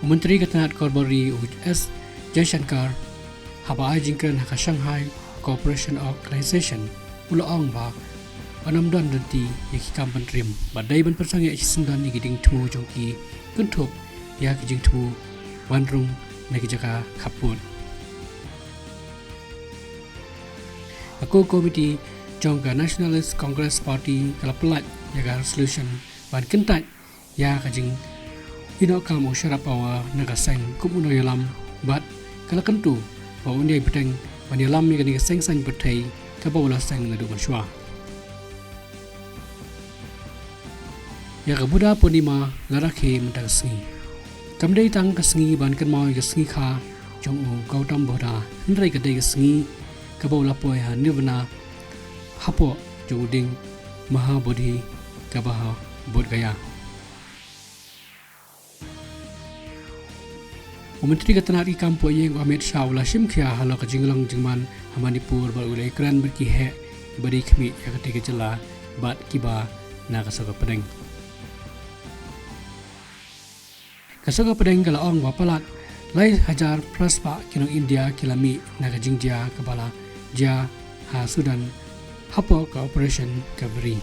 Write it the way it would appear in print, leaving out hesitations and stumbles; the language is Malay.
Menteri Ketenat Korbori US Jaishankar haba jingkran haka Shanghai Cooperation Organization ula ong ba anamdan danti yaki kampan trim badai ban persang ya sendan ni giding temu jongki kuntup ya kijing temu wanrung nagi jaka kaput aku komiti jongka Nationalist Congress Party kala pelat jaga resolution ban kentat ya kijing inokam usharap awa naga seng kumuno yalam bat kala kentu ba undiai beteng ban yalam ni gani seng sang betai ka ba wala seng ngadu manswa ya ka buda ponima larakhe mentang sengi kamdei tang ka sengi ban kan mau ka sengi kha jong u gautam boda ndrai ka dei ka sengi ka ba wala poi ha nirvana hapo joding mahabodhi ka ba bod gaya Menteri Ketenat i kampo yang Ahmed Shah ula shimkhia hala ka jinglang jingman Manipur ba ulai kran berki he bari khmi ya ketika jela bat kiba na kasoga pedeng kala ong ba palat lai hajar plus ba kino India kilami na ka jingja kabala ja ha Sudan hapo ka operation kabri